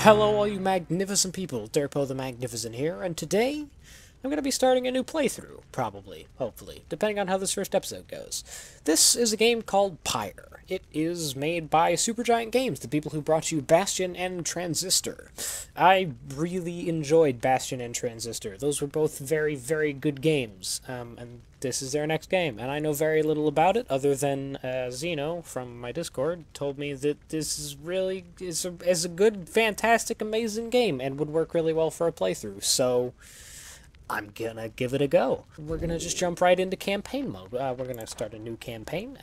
Hello all you magnificent people, Derpo the Magnificent here, and today I'm going to be starting a new playthrough, probably, hopefully, depending on how this first episode goes. This is a game called Pyre. It is made by Supergiant Games, the people who brought you Bastion and Transistor. I really enjoyed Bastion and Transistor. Those were both very, very good games, and this is their next game, and I know very little about it, other than Zeno from my Discord told me that this is really is a good, fantastic, amazing game, and would work really well for a playthrough, so I'm gonna give it a go. We're gonna just jump right into campaign mode. We're gonna start a new campaign,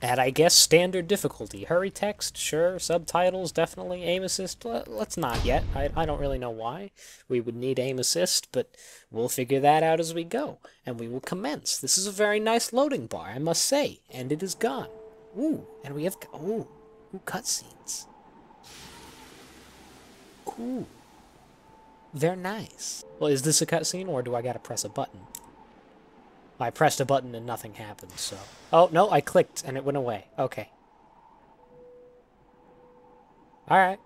at, I guess, standard difficulty. Hurry text, sure. Subtitles, definitely. Aim assist, let's not yet. I don't really know why we would need aim assist, but we'll figure that out as we go. And we will commence. This is a very nice loading bar, I must say. And it is gone. Ooh, and we have... Ooh, cutscenes. Ooh. They're nice. Well, is this a cutscene, or do I gotta press a button? I pressed a button and nothing happened, so... Oh, no, I clicked and it went away. Okay. Alright.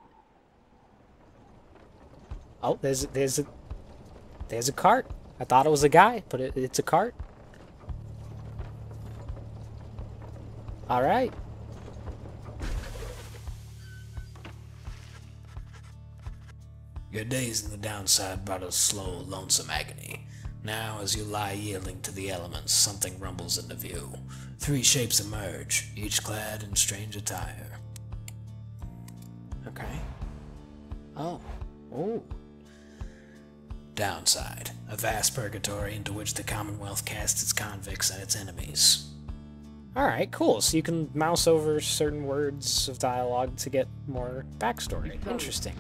Oh, there's a cart. I thought it was a guy, but it's a cart. Alright. Your days in the downside brought a slow, lonesome agony. Now, as you lie yielding to the elements, something rumbles into view. 3 shapes emerge, each clad in strange attire. Okay. Oh. Ooh. Downside, a vast purgatory into which the Commonwealth casts its convicts and its enemies. Alright, cool. So you can mouse over certain words of dialogue to get more backstory. Interesting.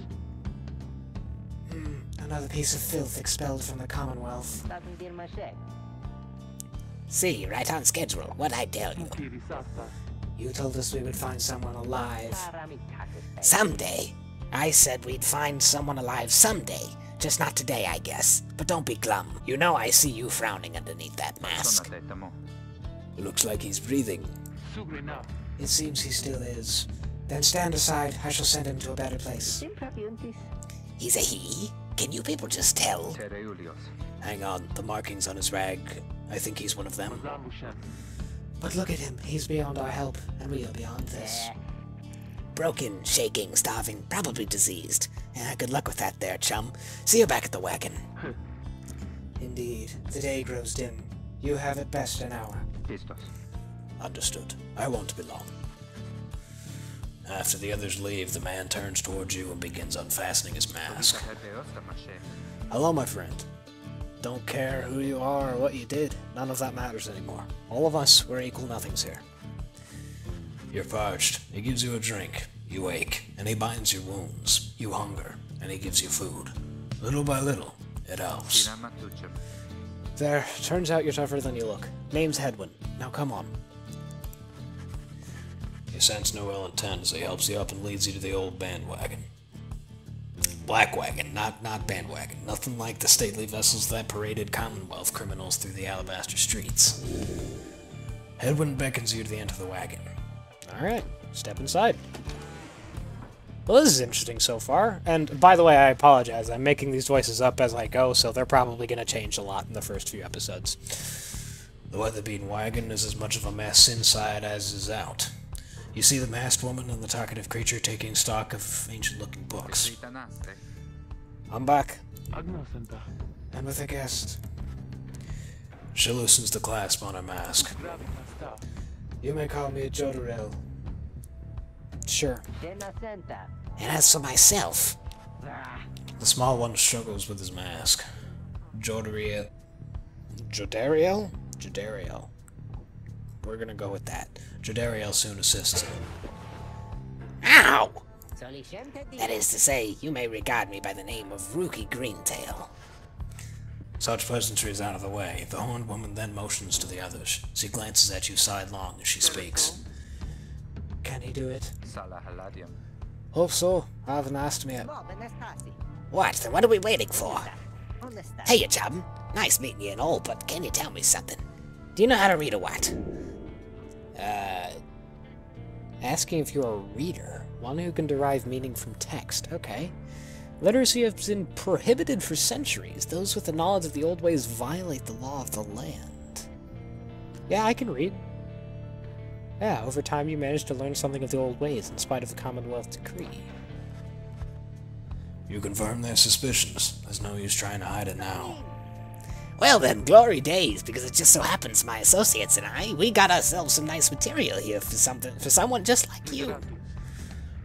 Another piece of filth expelled from the Commonwealth. See, right on schedule. What'd I tell you? You told us we would find someone alive. Someday. I said we'd find someone alive someday. Just not today, I guess. But don't be glum. You know I see you frowning underneath that mask. It looks like he's breathing. It seems he still is. Then stand aside. I shall send him to a better place. He's a he? Can you people just tell? Hang on, the markings on his rag. I think he's one of them. But look at him. He's beyond our help, and we are beyond this. Broken, shaking, starving, probably diseased. Good luck with that there, chum. See you back at the wagon. Indeed. The day grows dim. You have at best an hour. Understood. I won't be long. After the others leave, the man turns towards you and begins unfastening his mask. Hello, my friend. Don't care who you are or what you did. None of that matters anymore. All of us, we're equal nothings here. You're parched. He gives you a drink. You ache, and he binds your wounds. You hunger, and he gives you food. Little by little, it helps. There, turns out you're tougher than you look. Name's Hedwin. Now come on. You sense no ill intent as he helps you up and leads you to the old bandwagon. Black wagon, not bandwagon. Nothing like the stately vessels that paraded Commonwealth criminals through the alabaster streets. Hedwin beckons you to the end of the wagon. Alright, step inside. Well, this is interesting so far. And by the way, I apologize. I'm making these voices up as I go, so they're probably going to change a lot in the first few episodes. The weather-beaten wagon is as much of a mess inside as is out. You see the masked woman and the talkative creature taking stock of ancient-looking books. I'm back. And with a guest. She loosens the clasp on her mask. You may call me Jodorel. Sure. And as for myself... The small one struggles with his mask. Jodariel? Jodariel? We're gonna go with that. Jodariel soon assists him. Ow! That is to say, you may regard me by the name of Rookie Greentail. Such pleasantries out of the way, the horned woman then motions to the others. She glances at you sidelong as she speaks. Can he do it? Hope so. I haven't asked him yet. What? Then what are we waiting for? Hey, you chum. Nice meeting you and all, but can you tell me something? Do you know how to read or what? Asking if you're a reader. One who can derive meaning from text. Okay. Literacy has been prohibited for centuries. Those with the knowledge of the old ways violate the law of the land. Yeah, I can read. Yeah, over time you managed to learn something of the old ways in spite of the Commonwealth decree. You confirm their suspicions. There's no use trying to hide it now. Well then, glory days, because it just so happens my associates and we got ourselves some nice material here for someone just like you.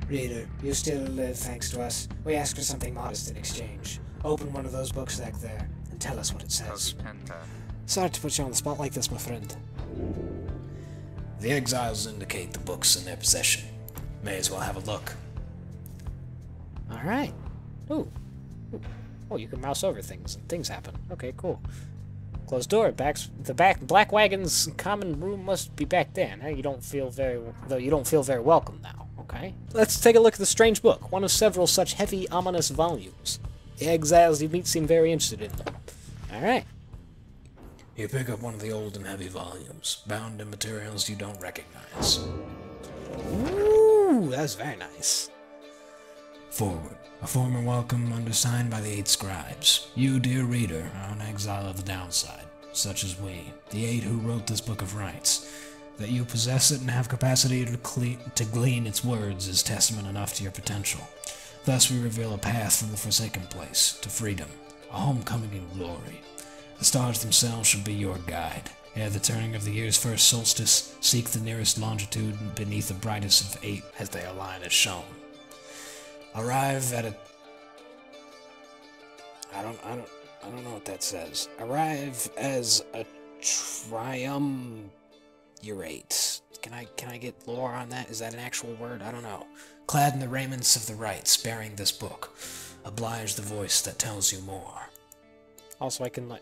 Reader, you still live thanks to us. We ask for something modest in exchange. Open one of those books back there, and tell us what it says. Sorry to put you on the spot like this, my friend. The Exiles indicate the books in their possession. May as well have a look. Alright. Ooh. Oh, you can mouse over things, and things happen. Okay, cool. Closed door. Black Wagon's common room must be back then. You don't feel very welcome now. Okay. Let's take a look at the strange book, one of several such heavy, ominous volumes. The Exiles you meet seem very interested in them. Alright. You pick up one of the old and heavy volumes, bound in materials you don't recognize. Ooh, that's very nice. Forward. A formal welcome undersigned by the 8 scribes. You, dear reader, are an exile of the downside, such as we, the 8 who wrote this book of rights. That you possess it and have capacity to glean its words is testament enough to your potential. Thus we reveal a path from the forsaken place to freedom, a homecoming in glory. The stars themselves shall be your guide. Ere the turning of the year's first solstice, seek the nearest longitude beneath the brightest of 8 as they align as shown. Arrive at a... I don't know what that says. Arrive as a triumvirate. Can I get lore on that? Is that an actual word? I don't know. Clad in the raiments of the rites, bearing this book, oblige the voice that tells you more. Also, I can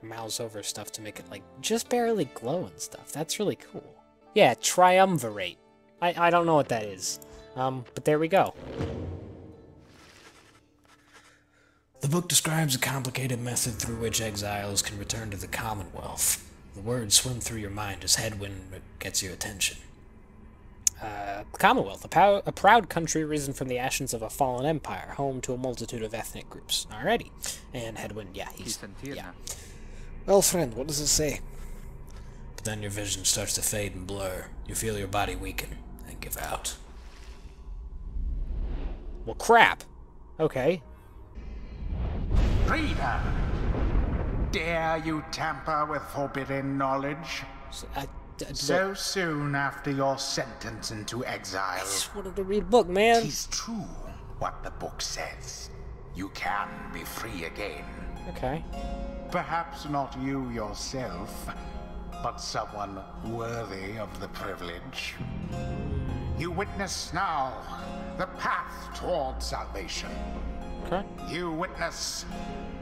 mouse over stuff to make it like just barely glow and stuff. That's really cool. Yeah, Triumvirate. I don't know what that is. But there we go. The book describes a complicated method through which exiles can return to the Commonwealth. The words swim through your mind as headwind gets your attention. Commonwealth, a proud country risen from the ashes of a fallen empire, home to a multitude of ethnic groups. Alrighty. And headwind, yeah, yeah. Well, friend, what does it say? But then your vision starts to fade and blur. You feel your body weaken and give out. Well, crap. Okay. Reader, dare you tamper with forbidden knowledge? So soon after your sentence into exile. I just wanted to read a book, man. 'Tis true what the book says. You can be free again. Okay. Perhaps not you yourself, but someone worthy of the privilege. You witness now the path toward salvation. Okay. You witness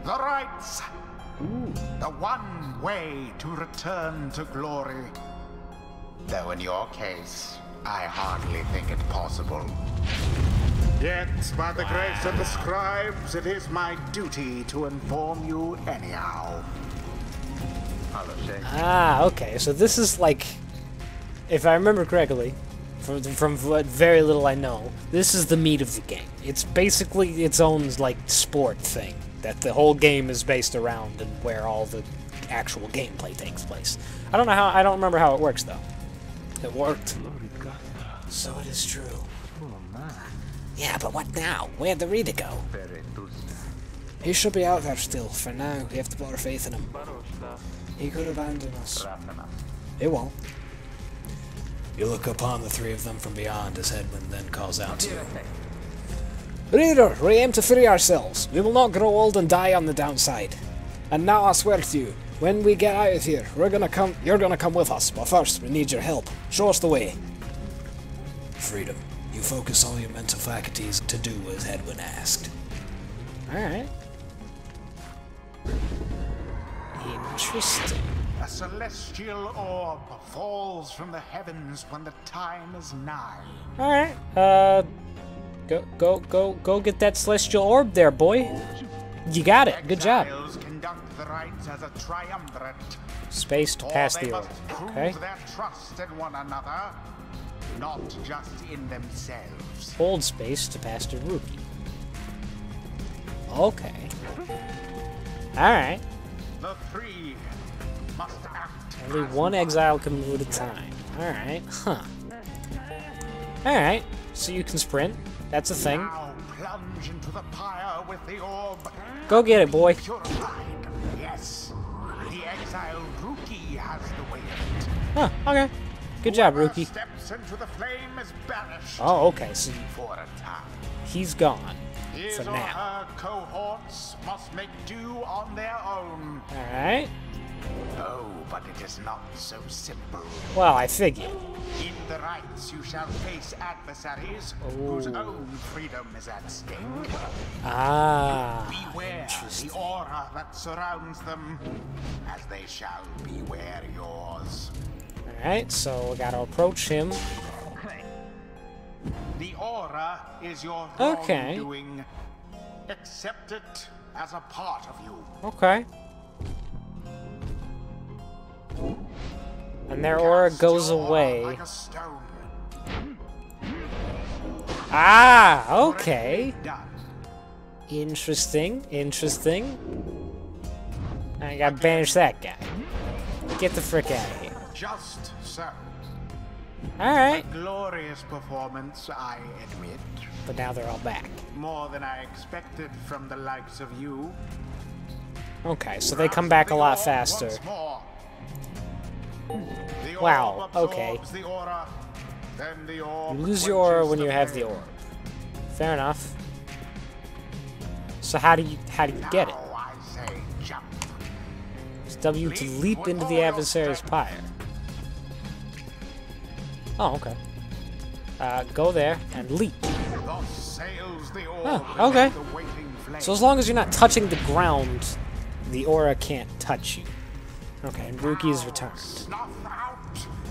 the rights. The one way to return to glory. Though in your case, I hardly think it possible. Yet, by the grace of the scribes, it is my duty to inform you anyhow. Ah, okay. So this is like, if I remember correctly, from what very little I know, this is the meat of the game. It's basically its own like sport thing that the whole game is based around, and where all the actual gameplay takes place. I don't remember how it works though. It worked. So it is true. Yeah, but what now? Where'd the reader go? He should be out there still. For now, we have to put our faith in him. He could abandon us. It won't. You look upon the 3 of them from beyond as Headwind then calls out to you. Reader, we aim to free ourselves. We will not grow old and die on the downside. And now I swear to you, when we get out of here, you're gonna come with us. But first, we need your help. Show us the way. Freedom. You focus all your mental faculties to do as Headwind asked. Alright. Interesting. A celestial orb falls from the heavens when the time is nigh. Alright. Go get that celestial orb there, boy. You got it. Good job. Exiles conduct the rites as a triumvirate. Space to pass the orb. Must prove Okay. their trust in one another. not just in themselves. Hold space to pass to Rookie. Okay. Alright. The three must act. Only as one exile can move at a time. Alright. Huh. Alright. So you can sprint. That's a thing. Now plunge into the pyre with the orb. Go get it, boy. Purified. Yes. The exile Rookie has the way of it. Huh. Okay. Good job, Whoever Rookie. steps into the flame is banished. Oh, okay. So For a time. he's gone. His For or now. her cohorts must make do on their own. Alright. Oh, but it is not so simple. Well, I figured. In the rites you shall face adversaries whose own freedom is at stake. Ah. Beware the aura that surrounds them, as they shall beware yours. Alright, so we gotta approach him. The aura is your Okay. wrongdoing. Accept it as a part of you. Okay. And their aura Cast goes your aura away. like a stone. Ah, okay. Done. Interesting, interesting. I gotta banish that guy. Get the frick out of here. Just so. Alright. Glorious performance, I admit. But now they're all back. More than I expected from the likes of you. Okay, so they come back a lot faster. Once more. The Wow, orb okay. absorbs the aura, then the orb You lose your aura quenches when the you have the flame. orb. Fair enough. So how do you get it? Now I say jump. It's W to leap into the adversary's pyre. Oh, okay. Go there and leap. Thus sails the orb Huh, okay. amid the waiting flame. So as long as you're not touching the ground, the aura can't touch you. Okay, and Rookie's returned. Snuff out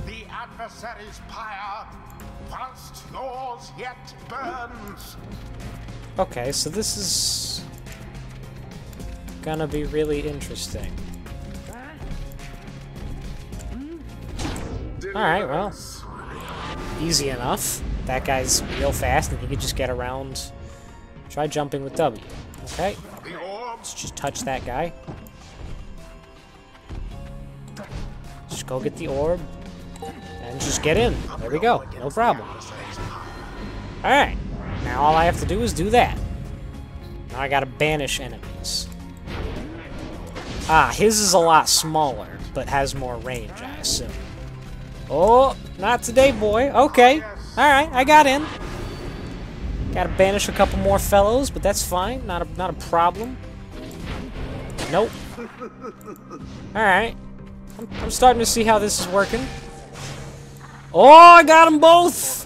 the adversary's pyre, whilst yours yet burns. Okay, so this is gonna be really interesting. Alright, well, easy enough. That guy's real fast and he can just get around. Try jumping with W. Okay, The orb let's just touch that guy. Just go get the orb and just get in. There we go, no problem. Alright, now all I have to do is do that. Now I gotta banish enemies. Ah, his is a lot smaller, but has more range, I assume. Oh, not today, boy. Okay, alright, I got in. Gotta banish a couple more fellows, but that's fine. Not a problem. Nope. Alright. I'm starting to see how this is working. Oh, I got them both!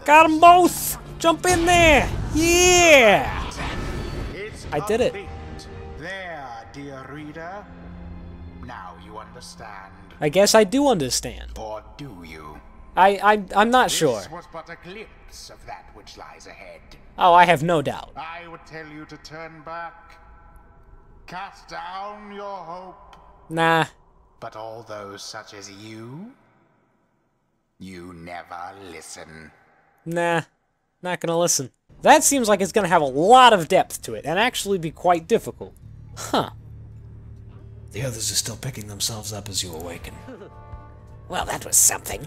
Got them both! Jump in there! Yeah! is I did it. complete. There, dear reader. Now you understand. I guess I do understand. Or do you? I'm not sure. This was but a glimpse of that which lies ahead. Oh, I have no doubt. I would tell you to turn back. Cast down your hope. Nah. But all those such as you never listen. Nah. Not gonna listen. That seems like it's gonna have a lot of depth to it, and actually be quite difficult. Huh. The others are still picking themselves up as you awaken. Well, that was something.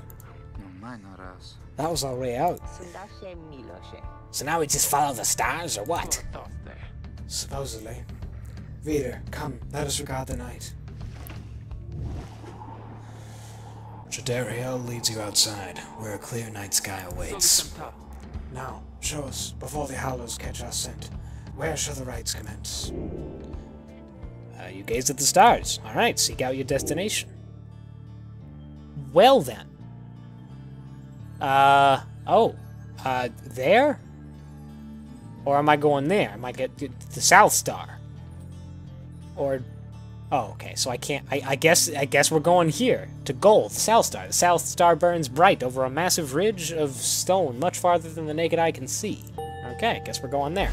That was our way out. So now we just follow the stars, or what? Supposedly. Reader, come, let us regard the night. Jadariel leads you outside, where a clear night sky awaits. Now, show us, before the Howlers catch our scent. Where shall the rites commence? You gaze at the stars. Alright, seek out your destination. Well then. There? Or am I going there? Am I get the South Star? Or, oh, okay, so I can't, I guess we're going here, to gold, the South Star. The South Star burns bright over a massive ridge of stone, much farther than the naked eye can see. Okay, guess we're going there.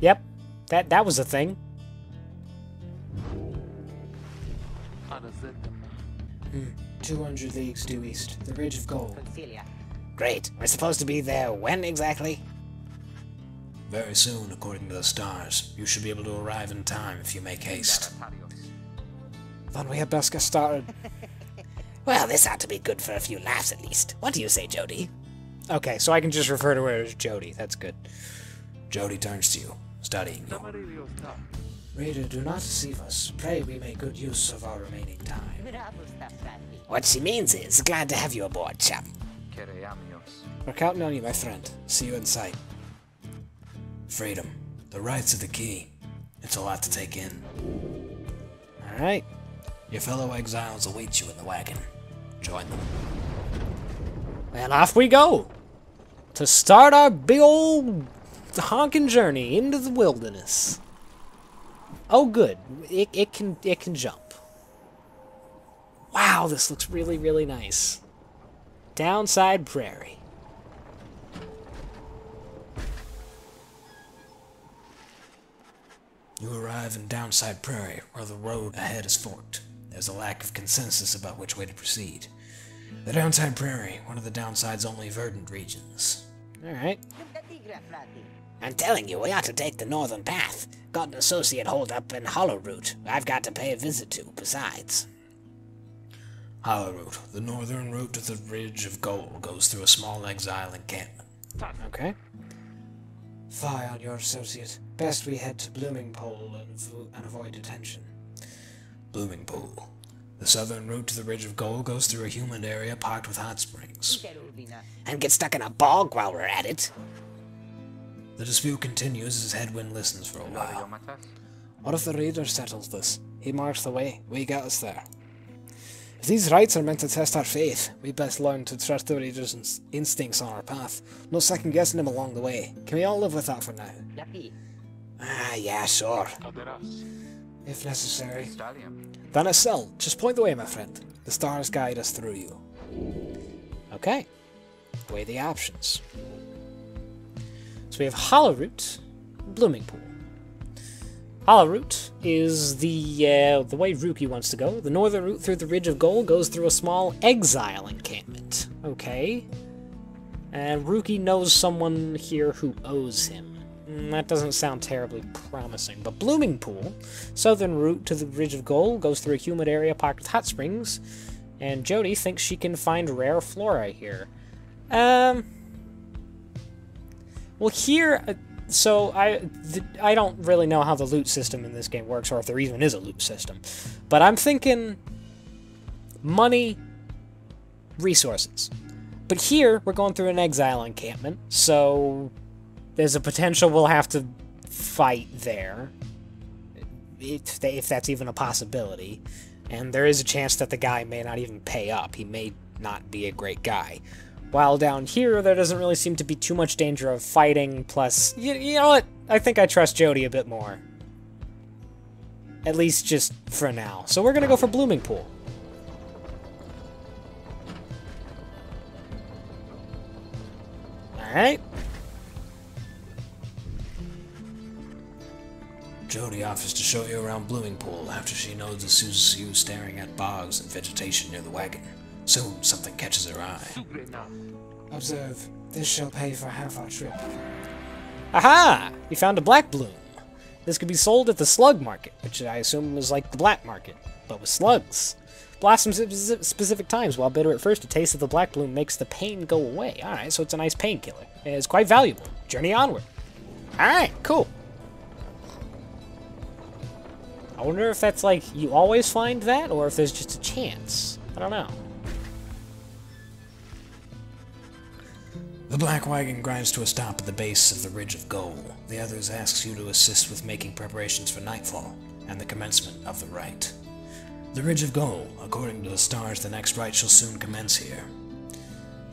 Yep, that was a thing. 200 leagues due east, the Ridge of Gold. Great. We're supposed to be there when exactly? Very soon, according to the stars. You should be able to arrive in time if you make haste. Then we had best get started. Well, this ought to be good for a few laughs at least. What do you say, Jody? Okay, so I can just refer to her as Jody. That's good. Jody turns to you, studying you. Reader, do not deceive us. Pray we make good use of our remaining time. What she means is, glad to have you aboard, chum. We're counting on you, my friend. See you in sight. Freedom. The rights are the key. It's a lot to take in. Alright. Your fellow exiles await you in the wagon. Join them. And off we go! To start our big old honking journey into the wilderness. Oh good. It can jump. Wow, this looks really, really nice. Downside Prairie. You arrive in Downside Prairie, where the road ahead is forked. There's a lack of consensus about which way to proceed. The Downside Prairie, one of the Downside's only verdant regions. Alright. I'm telling you, we ought to take the northern path. Got an associate holed up in Hollowroot I've got to pay a visit to, besides. Hollowroot, the northern route to the Ridge of Gold, goes through a small exile encampment. Okay. Fie on your associate. Best we head to Blooming Pole and avoid detention. Blooming Pool. The southern route to the Ridge of Gold goes through a humid area packed with hot springs. And get stuck in a bog while we're at it. The dispute continues as Headwind listens for a while. What if the reader settles this? He marks the way. We get us there. If these rites are meant to test our faith, we best learn to trust the reader's instincts on our path. No second-guessing him along the way. Can we all live with that for now? Ah, yeah, sure. If necessary. Then Estelle, just point the way, my friend. The stars guide us through you. Okay. Weigh the options. So we have Hollowroot, Blooming Pool. Hollowroot is the way Rookie wants to go. The northern route through the Ridge of Gold goes through a small exile encampment. Okay. And Rookie knows someone here who owes him. That doesn't sound terribly promising. But Blooming Pool, southern route to the Ridge of Gold, goes through a humid area packed with hot springs. And Jody thinks she can find rare flora here. Well, here... So, I don't really know how the loot system in this game works, or if there even is a loot system. But I'm thinking money, resources. But here, we're going through an exile encampment, so there's a potential we'll have to fight there, if that's even a possibility. And there is a chance that the guy may not even pay up. He may not be a great guy. While down here, there doesn't really seem to be too much danger of fighting, plus, you know what? I think I trust Jody a bit more. At least just for now. So we're gonna go for Blooming Pool. Alright. Jody offers to show you around Blooming Pool after she notices you staring at bogs and vegetation near the wagon. Soon, something catches her eye. Observe. This shall pay for half our trip. Aha! We found a black bloom. This could be sold at the slug market, which I assume is like the black market, but with slugs. Blossoms at specific times. While bitter at first, a taste of the black bloom makes the pain go away. Alright, so it's a nice painkiller. It's quite valuable. Journey onward. Alright, cool. I wonder if that's like, you always find that, or if there's just a chance. I don't know. The black wagon grinds to a stop at the base of the Ridge of Gold. The others asks you to assist with making preparations for nightfall and the commencement of the rite. The Ridge of Gold, according to the stars, the next rite shall soon commence here.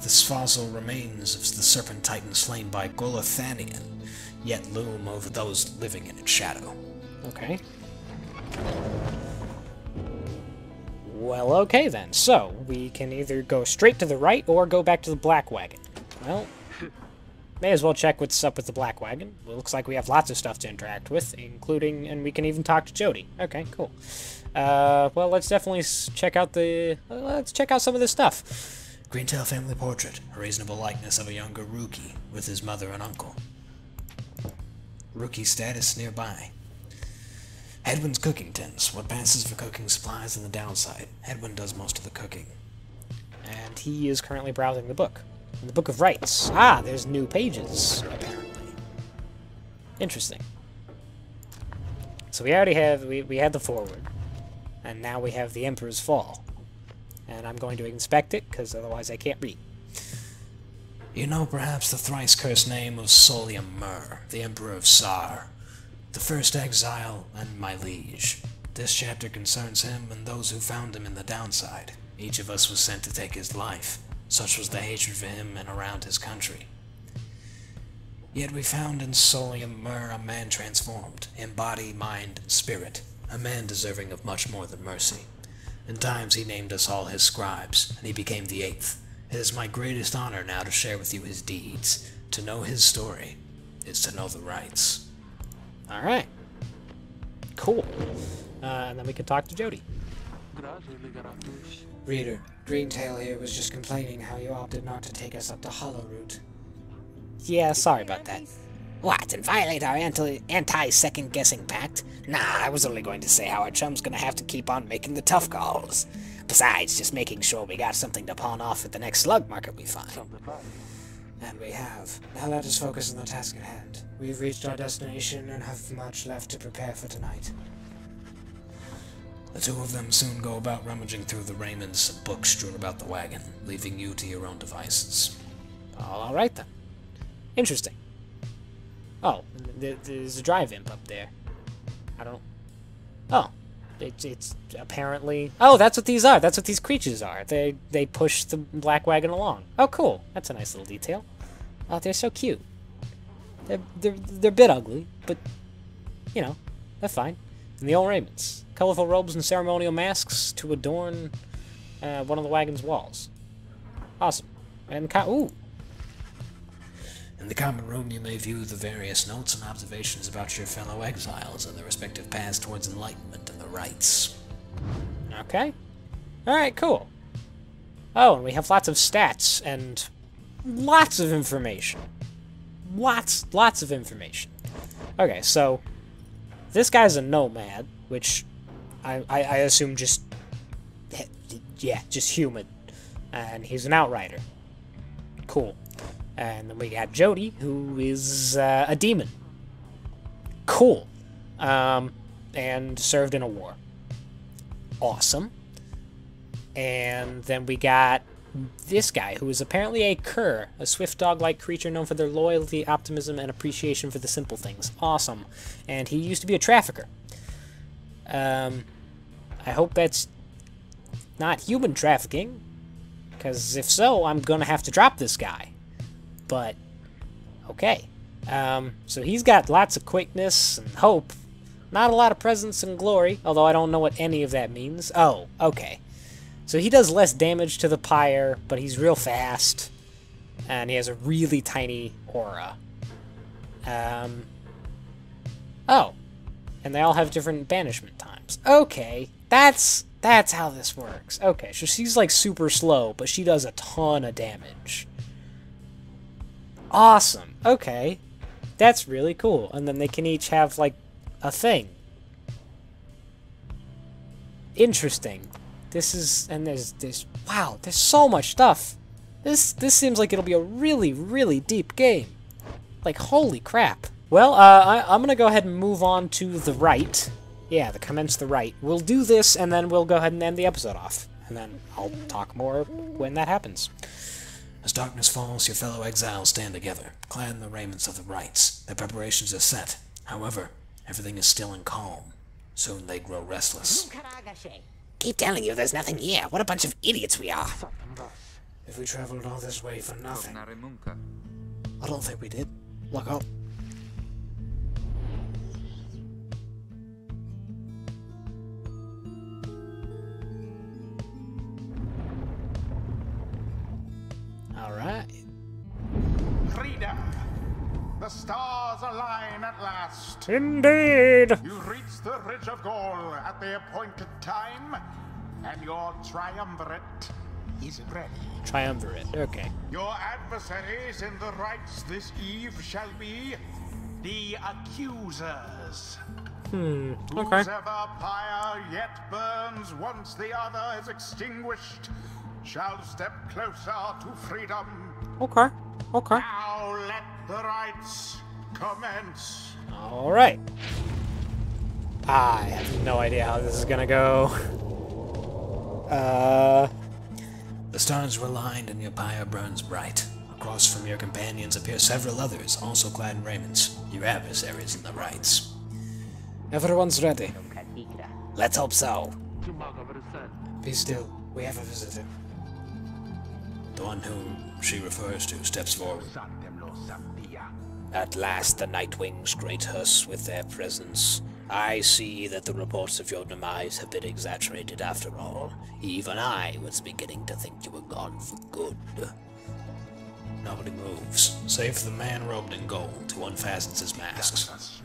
This fossil remains of the serpent titan slain by Golothanian, yet loom over those living in its shadow. Okay. Well, okay then. So, we can either go straight to the right or go back to the black wagon. Well, may as well check what's up with the Black Wagon. It looks like we have lots of stuff to interact with, including, and we can even talk to Jody. Okay, cool. Well, let's definitely check out let's check out some of this stuff. Greentail family portrait, a reasonable likeness of a younger Rookie with his mother and uncle. Rookie status nearby. Edwin's cooking tins, what passes for cooking supplies and the downside. Edwin does most of the cooking. And he is currently browsing the book. The Book of Rights. Ah, there's new pages, apparently. Interesting. So we already have, we had the foreword. And now we have the Emperor's Fall. And I'm going to inspect it, because otherwise I can't read. You know perhaps the thrice-cursed name of Solium Mur, the Emperor of Sar, the first exile and my liege. This chapter concerns him and those who found him in the downside. Each of us was sent to take his life. Such was the hatred for him and around his country. Yet we found in Solium Mur a man transformed, in body, mind, and spirit, a man deserving of much more than mercy. In times he named us all his scribes, and he became the 8th. It is my greatest honor now to share with you his deeds. To know his story is to know the rights. Alright. Cool. And then we can talk to Jody. Reader, Greentail here was just complaining how you opted not to take us up the Hollow Route. Yeah, sorry about that. What, and violate our anti-second-guessing pact? Nah, I was only going to say how our chum's gonna have to keep on making the tough calls. Besides, just making sure we got something to pawn off at the next slug market we find. And we have. Now let us focus on the task at hand. We've reached our destination and have much left to prepare for tonight. The two of them soon go about rummaging through the raiments and books strewn about the wagon, leaving you to your own devices. Alright then. Interesting. Oh, there's a drive imp up there. I don't... Oh. It's apparently... Oh, that's what these are. That's what these creatures are. They push the Black Wagon along. Oh, cool. That's a nice little detail. Oh, they're so cute. They're a bit ugly, but, you know, they're fine. And the old raiments. Colorful robes and ceremonial masks to adorn one of the wagon's walls. Awesome. And, ooh. In the common room you may view the various notes and observations about your fellow exiles and their respective paths towards enlightenment and the rights. Okay. Alright, cool. Oh, and we have lots of stats and lots of information. Lots of information. Okay, so this guy's a nomad, which I assume just, yeah, just human. And he's an outrider. Cool. And then we got Jody, who is a demon. Cool. And served in a war. Awesome. And then we got this guy, who is apparently a cur, a swift dog-like creature known for their loyalty, optimism, and appreciation for the simple things. Awesome. And he used to be a trafficker. I hope that's not human trafficking, because if so, I'm gonna have to drop this guy. But, okay. So he's got lots of quickness and hope. Not a lot of presence and glory, although I don't know what any of that means. Oh, okay. So he does less damage to the Pyre, but he's real fast. And he has a really tiny aura. Oh. And they all have different banishment times. Okay. That's how this works. Okay, so she's like super slow, but she does a ton of damage. Awesome. Okay. That's really cool. And then they can each have, like, a thing. Interesting. This is... And there's... Wow, there's so much stuff. This seems like it'll be a really, really deep game. Like, holy crap. Well, I'm gonna go ahead and move on to the right. Yeah, commence the right. We'll do this, and then we'll go ahead and end the episode off. And then I'll talk more when that happens. As darkness falls, your fellow exiles stand together, clad in the raiments of the rites. Their preparations are set. However, everything is still in calm. Soon they grow restless. Keep telling you there's nothing here. What a bunch of idiots we are. If we traveled all this way for nothing. I don't think we did. Look up. Alright. Reader, The stars align at last. Indeed! You reach the Ridge of Gaul at the appointed time, and your Triumvirate is ready. Triumvirate, okay. Your adversaries in the rites this eve shall be the Accusers. Okay. Whosever pyre yet burns once the other is extinguished shall step closer to freedom. Okay. Okay. Now let the rites commence. Alright. I have no idea how this is gonna go. The stars were aligned and your pyre burns bright. Across from your companions appear several others, also clad in raiments. Your adversaries in the rites. Everyone's ready. Let's hope so. Be still. We have a visitor. The one whom she refers to steps forward. At last the Nightwings greet us with their presence. I see that the reports of your demise have been exaggerated after all. Even I was beginning to think you were gone for good. Nobody moves, save for the man robed in gold who unfastens his masks.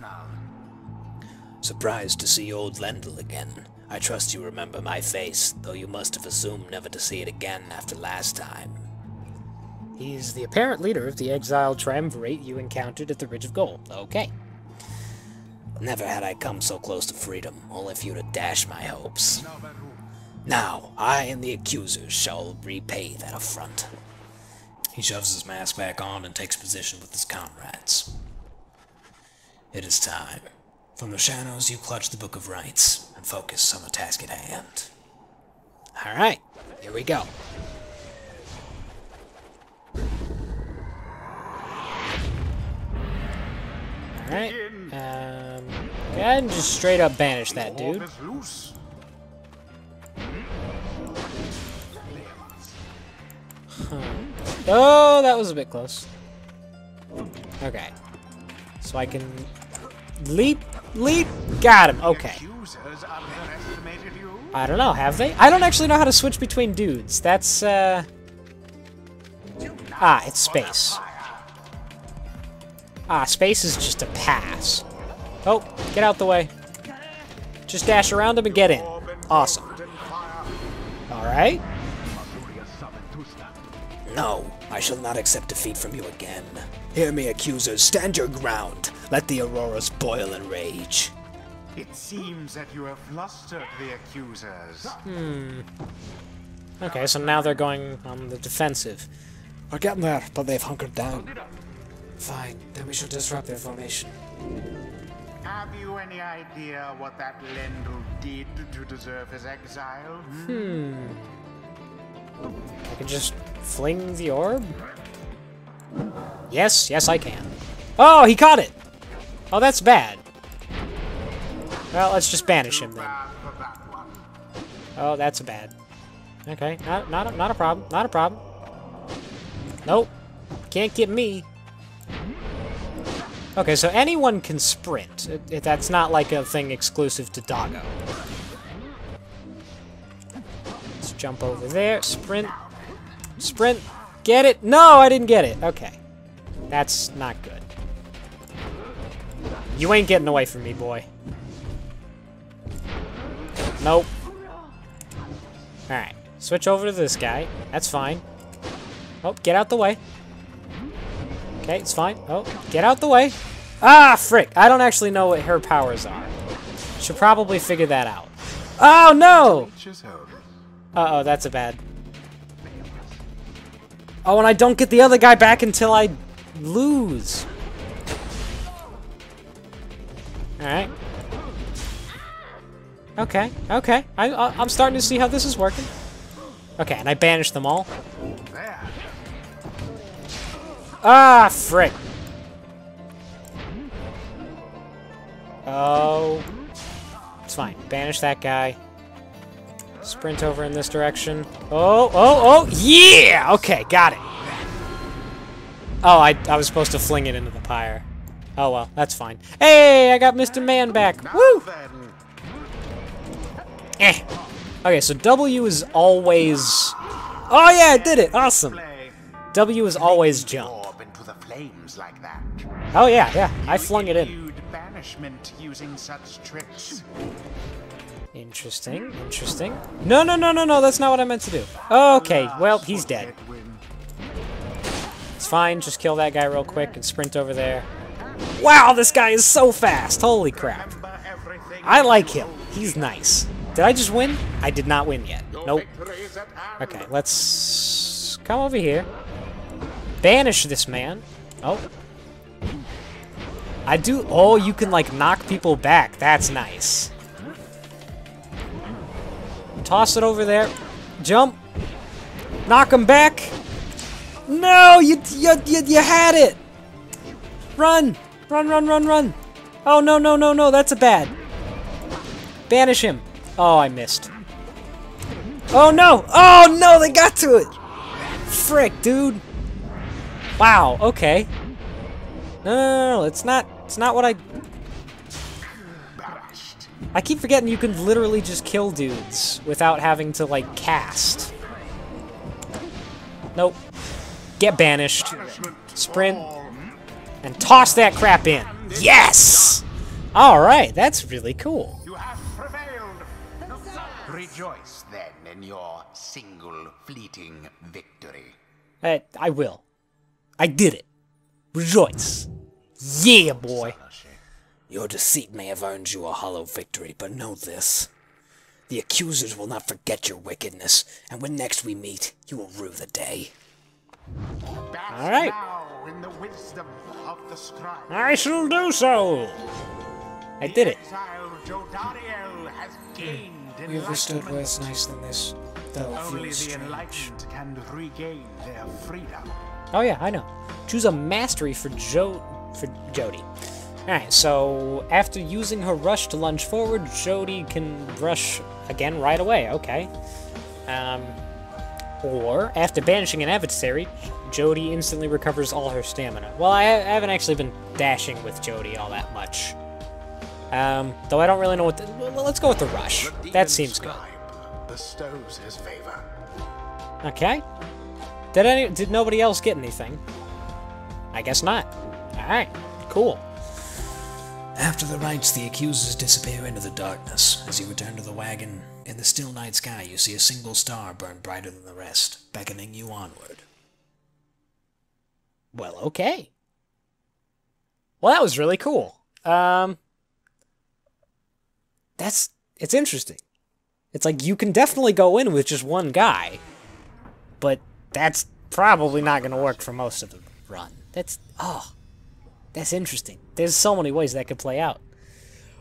Surprised to see old Lendl again. I trust you remember my face, though you must have assumed never to see it again after last time. He's the apparent leader of the exiled Triumvirate you encountered at the Ridge of Gold. Okay. Never had I come so close to freedom, only for you to dash my hopes. Now, I and the Accusers shall repay that affront. He shoves his mask back on and takes position with his comrades. It is time. From the shadows you clutch the Book of Rites and focus on the task at hand. Alright, here we go. Alright, go ahead and just straight up banish that dude. Oh, that was a bit close. Okay. So I can leap, got him, okay. I don't know, have they? I don't actually know how to switch between dudes. That's, it's space. Space is just a pass. Oh, get out the way. Just dash around him and get in. Awesome. Alright. No, I shall not accept defeat from you again. Hear me, Accusers, stand your ground. Let the Auroras boil in rage. It seems that you have flustered the Accusers. Okay, so now they're going on the defensive. We're getting there, but they've hunkered down. Fine, then we should disrupt their formation. Have you any idea what that Lendl did to deserve his exile? I can just fling the orb? Yes, I can. Oh, he caught it! Oh, that's bad. Well, let's just banish him then. Oh, that's bad. Okay, not a problem. Not a problem. Nope. Can't get me. Okay, so anyone can sprint. That's not like a thing exclusive to Doggo. Let's jump over there. Sprint. Sprint. Get it? No, I didn't get it. Okay. That's not good. You ain't getting away from me, boy. Nope. Alright. Switch over to this guy. That's fine. Oh, get out the way. Okay, it's fine. Oh, get out the way. Ah, frick. I don't actually know what her powers are. Should probably figure that out. Oh, no! Uh-oh, that's a bad. Oh, and I don't get the other guy back until I lose. Alright. Okay, okay. I'm starting to see how this is working. Okay, and I banished them all. Ah, frick. Oh. It's fine. Banish that guy. Sprint over in this direction. Oh, yeah! Okay, got it. Oh, I was supposed to fling it into the pyre. Oh, well, that's fine. Hey, I got Mr. Man back. Woo! Eh. Okay, so W is always... Oh, yeah, I did it. Awesome. W is always jump. the flames like that. Oh yeah, yeah. I flung it in. Elude banishment using such tricks. Interesting, interesting. No, no, no, no, no, that's not what I meant to do. Okay, well, he's dead. It's fine, just kill that guy real quick and sprint over there. Wow, this guy is so fast! Holy crap. I like him. He's nice. Did I just win? I did not win yet. Nope. Okay, let's come over here. Banish this man. Oh. I do... Oh, you can, like, knock people back. That's nice. Toss it over there. Jump. Knock him back. No, you had it. Run. Run, run, run, run. Oh, no, no, no, no. That's a bad. Banish him. Oh, I missed. Oh, no. Oh, no, they got to it. Frick, dude. Wow, okay. No, no, no, it's not what I keep forgetting you can literally just kill dudes without having to, like, cast. Nope. Get banished. Sprint. And toss that crap in. Yes! Alright, that's really cool. You have prevailed. Rejoice, then, in your single fleeting victory. I will. I did it. Rejoice. Yeah, boy. Your deceit may have earned you a hollow victory, but know this. The accusers will not forget your wickedness, and when next we meet, you will rue the day. All right. Now in the wisdom of the scribe. I shall do so. I did it. Exile Jodariel has gained We've restored enlightenment. worse nice than this, though it Only feels the strange. enlightened can regain their freedom. Oh yeah, I know. Choose a mastery for Jody. Alright, so after using her rush to lunge forward, Jody can rush again right away. Okay. Or after banishing an adversary, Jody instantly recovers all her stamina. Well, I haven't actually been dashing with Jody all that much. Though I don't really know what well, let's go with the rush. That seems good. Bestows his favor. Okay. Did nobody else get anything? I guess not. Alright, cool. After the rites, the accusers disappear into the darkness. As you return to the wagon, in the still night sky, you see a single star burn brighter than the rest, beckoning you onward. Well, okay. Well, that was really cool. It's interesting. It's like you can definitely go in with just one guy, but that's probably not going to work for most of the run. That's interesting. There's so many ways that could play out.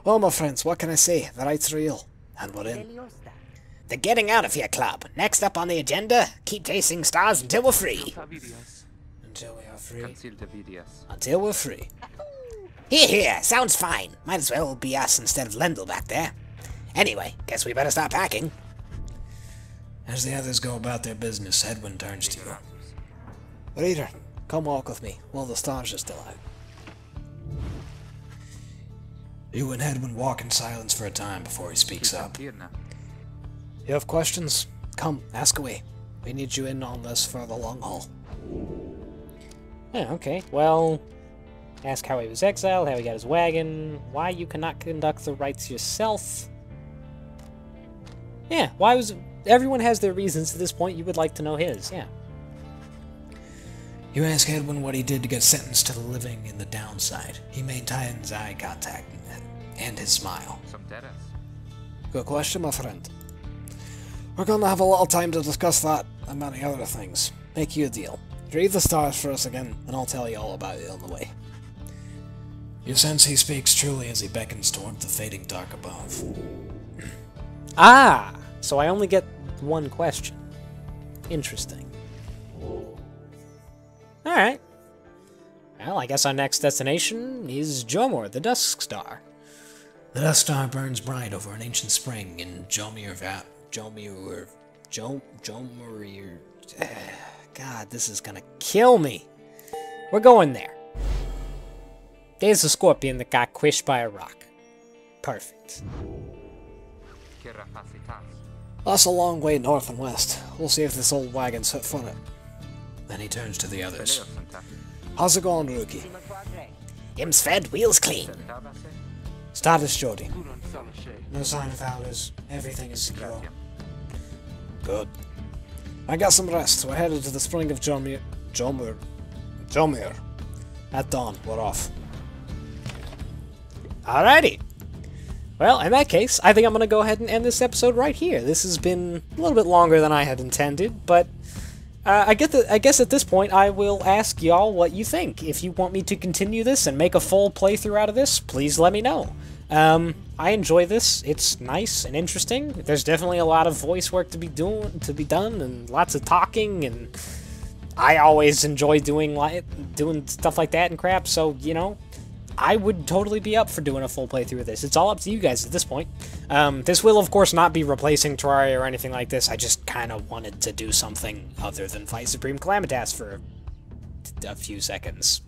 Well, my friends, what can I say? The right's real, and we're in. The Getting Out of Here Club. Next up on the agenda, keep chasing stars until we're free. Until we are free. Until we're free. Here, sounds fine. Might as well be us instead of Lendl back there. Anyway, guess we better start packing. As the others go about their business, Edwin turns to you. Reader, come walk with me while the stars are still out. You and Edwin walk in silence for a time before he speaks up. You have questions? Come, ask away. We need you in on this for the long haul. Yeah, okay. Well, ask how he was exiled, how he got his wagon, why you cannot conduct the rites yourself. Yeah, why was... Everyone has their reasons to this point. You would like to know his, yeah. You ask Edwin what he did to get sentenced to living in the downside. He maintains eye contact and his smile. Good question, my friend. We're gonna have a little time to discuss that and many other things. Make you a deal. Read the stars for us again, and I'll tell you all about it on the way. You sense he speaks truly as he beckons toward the fading dark above. Ah! So I only get one question. Interesting. Alright. Well, I guess our next destination is Jomor, the Dusk Star. The Dusk Star burns bright over an ancient spring in Jomir. God, this is gonna kill me. We're going there. There's a scorpion that got squished by a rock. Perfect. That's a long way north and west. We'll see if this old wagon's fit for it. Then he turns to the others. How's it going, rookie? Him's fed, wheels clean. Status, Jody. No sign of ours. Everything is secure. Good. I got some rest. We're headed to the spring of Jomir. At dawn, we're off. Alrighty. Well, in that case, I think I'm going to go ahead and end this episode right here. This has been a little bit longer than I had intended, but I guess at this point I will ask y'all what you think. If you want me to continue this and make a full playthrough out of this, please let me know. I enjoy this. It's nice and interesting. There's definitely a lot of voice work to be done, and lots of talking, and I always enjoy doing stuff like that and crap. So you know, I would totally be up for doing a full playthrough of this. It's all up to you guys at this point. This will, of course, not be replacing Terraria or anything like this. I just kind of wanted to do something other than fight Supreme Calamitas for a few seconds.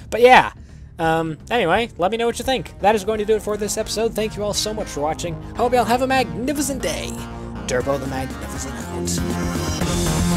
But yeah. Anyway, let me know what you think. That is going to do it for this episode. Thank you all so much for watching. Hope y'all have a magnificent day. Turbo the Magnificent out.